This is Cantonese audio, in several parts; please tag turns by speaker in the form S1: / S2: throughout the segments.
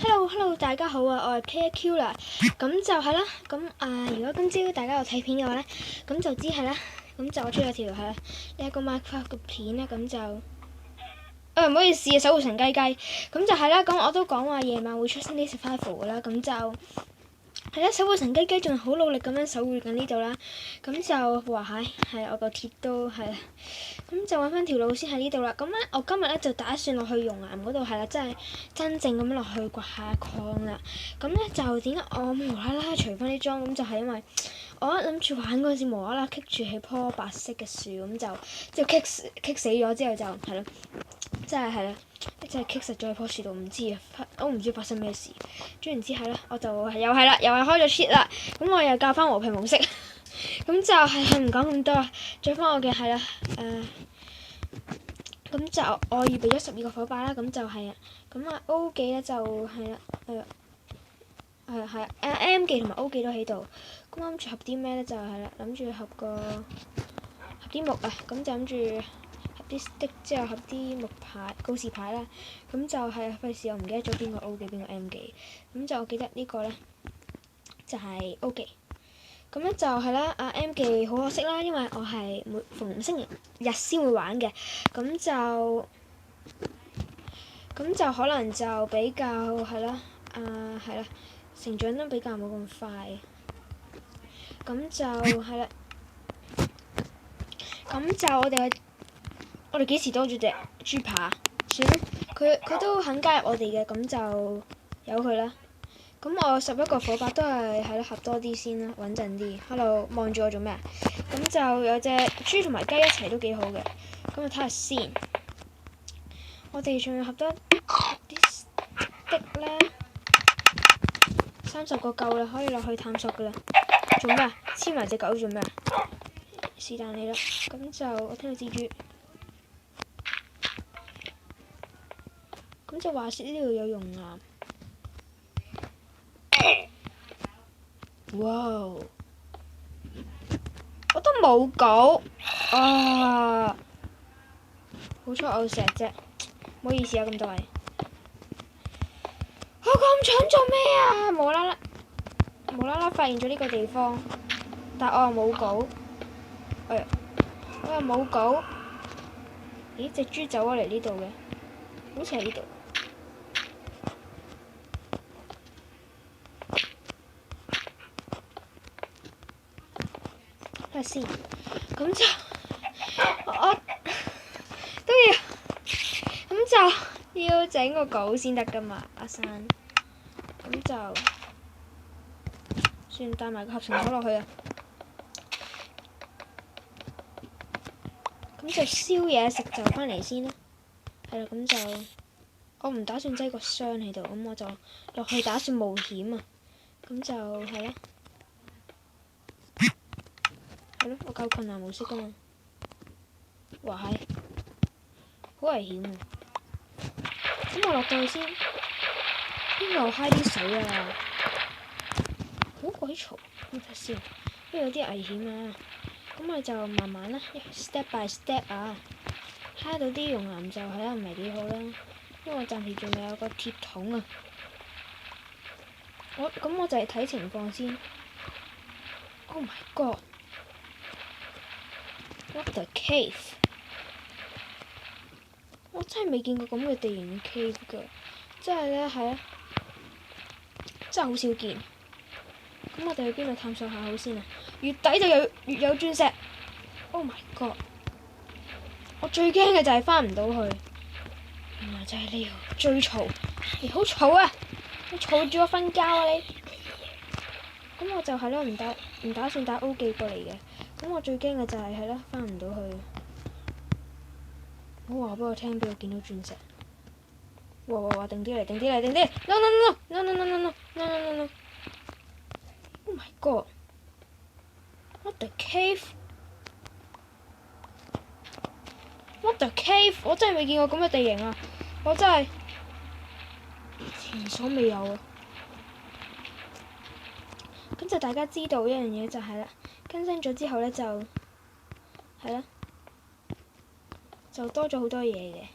S1: Hello，大家好啊！我係 PAQ 啦，咁就係啦，如果今朝大家有睇片嘅話咧，咁就知係啦，咁就我出咗條係啦，呢一個 Minecraft 嘅片啦，咁就唔好意思啊，守護神雞雞，咁就係啦，咁我都講話夜晚會出新啲 survival 噶啦，咁就係啦，守護神雞雞仲係好努力咁樣守護緊呢度啦，咁就話係我個鐵都係啦，咁就揾翻條路先喺呢度啦。咁咧，我今日咧就打算落去熔岩嗰度係啦，即係真正咁落去掘下礦啦。咁咧就點解我無啦啦除翻啲裝？咁就係因為我一諗住玩嗰陣時無啦啦棘住喺棵白色嘅樹，咁就之後棘死咗之後就係咯，即係啦。即係棘實咗喺棵樹度，唔知啊，我唔知發生咩事。總言之係啦，我就又係開咗 cheat 啦。咁我又教翻和平模式，咁就係唔講咁多啊。最翻我嘅係啦，咁就我預備咗12個火把啦。咁就係啊，咁啊 O 記咧就係啦，M 記同埋 O 記都喺度。咁諗住合啲咩咧？就係啦，諗住合啲木啊，咁就諗住。啲 stick 之後合啲木牌告示牌啦，咁就係費事我唔記得咗邊個 O 記邊個 M 記，咁就我記得呢個咧就係 O 記，咁咧就係啦。M 記好可惜啦，因為我係逢星期日先會玩嘅，咁就可能就比較係啦，成長得比較冇咁快，咁就係啦，咁就我哋幾時多咗隻豬扒？算啦，佢都肯加入我哋嘅，咁就由佢啦。咁我11個火把都係啦，合多啲先啦，穩陣啲。Hello， 望住我做咩啊？咁就有隻豬同埋雞一齊都幾好嘅。咁就睇下先。我哋仲要合多啲 stick 咧，30個夠啦，可以落去探索噶啦。做咩啊？黐埋隻狗做咩啊？是但你啦。咁就我聽到蜘蛛。咁就話説呢度有熔岩，哇！我都冇稿啊！好彩我有石啫，唔好意思啊，咁多位。我咁蠢做咩啊？無啦啦發現咗呢個地方，但我又冇稿，我又冇稿。咦？隻豬走咗嚟呢度嘅，好似喺呢度。睇下先，咁就我都要，咁就要整個稿先得噶嘛，阿生。咁就算帶埋個合成鎖落去啊。咁就燒嘢食就翻嚟先啦。係啦，咁就我唔打算擠個箱喺度，咁我就落去打算冒險啊。咁就係啦。係咯，我夠困難模式噶嘛。哇係，好危險啊！咁我落到去先，邊度揩啲水啊？好鬼嘈，咁睇先，因為有啲危險啊。咁我就慢慢啦 ，step by step 啊，揩到啲熔岩就係啦，唔係幾好啦。因為我暫時仲未有個鐵桶啊。咁我就係睇情況先。Oh my god！ What the cave？ 我真係未見過咁嘅地形嘅 cave 㗎，真係咧係啊，真係好少見。咁我哋去邊度探索下好先啊？月底就越有鑽石。Oh my god！ 我最驚嘅就係翻唔到去。原來就係呢度最嘈，你好嘈啊！你嘈住我瞓覺啊你！咁我就係啦，唔打算帶 O 記過嚟嘅。咁我最驚嘅就係啦，翻唔到去。唔好話俾我聽，俾我見到鑽石。哇！定啲嚟！No no no no no no no no no no no no！Oh my god！What the cave？What the cave？ 我真係未見過咁嘅地形啊！我真係前所未有啊！咁就大家知道一樣嘢就係啦，更新咗之後咧就係啦，就多咗好多嘢嘅。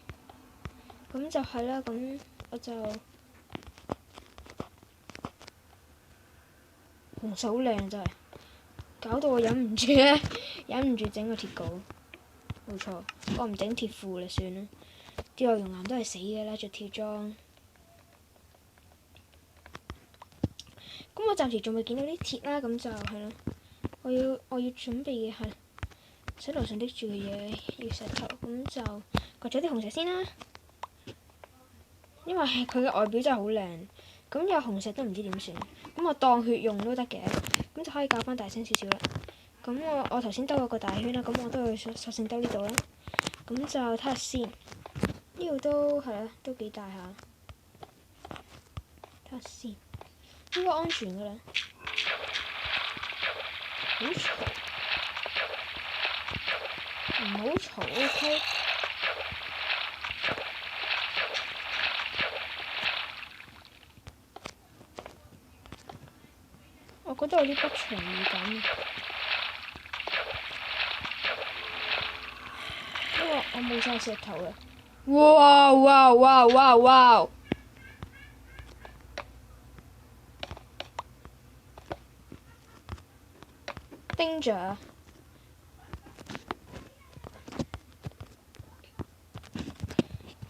S1: 咁就係啦，咁我就紅石好靚真係，搞到我忍唔住咧，忍唔住整個鐵鎬。冇錯，我唔整鐵褲啦，算啦。啲內容岩都係死嘅啦，着鐵裝。咁我暫時仲未見到啲鐵啦，咁就係咯。我要準備嘅係手頭上拎住嘅嘢，要石頭，咁就掘咗啲紅石先啦。因為佢嘅外表真係好靚，咁有紅石都唔知點算，咁我當血用都得嘅，咁就可以較翻大聲少少啦。咁我頭先兜咗個大圈啦，咁我都會索性兜呢度啦。咁就睇下先，呢度都係啦，都幾大下。睇下先，應該安全噶啦。好嘈，唔好嘈 ，OK。我覺得有啲不祥預感，因為我冇晒石頭啦。哇哇哇哇哇！Danger！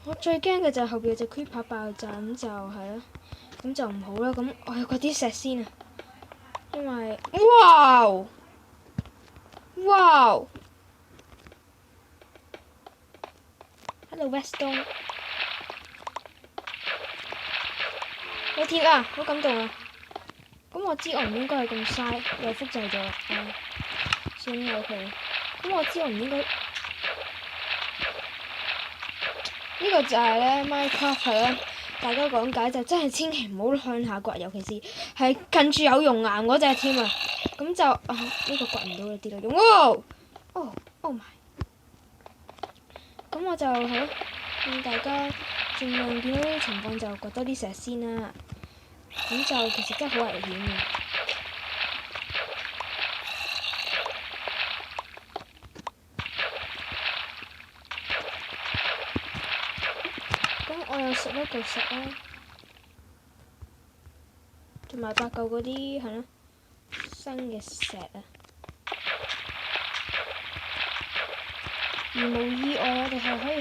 S1: 我最驚嘅就係後邊有隻 creeper 爆炸，咁就係啦，咁就唔好啦。咁我要掘啲石先啊，因為哇哇 ！Hello Weston， 有鐵啊，好感動啊！咁我知我唔應該係咁嘥，又複製咗，算啦 OK。咁我知我唔應該。呢個就係咧 Minecraft 係咧，大家講解就真係千祈唔好向下掘，尤其是係近住有熔岩嗰隻添啊！咁就呢個掘唔到啦，跌落咗。哇！Oh my！咁我就係咯，大家盡量見到呢啲情況就掘多啲石先啦。咁就其實真係好危險嘅。咁我有11嚿石啦，同埋8嚿嗰啲係咯新嘅石啊。如無意外，我哋係可以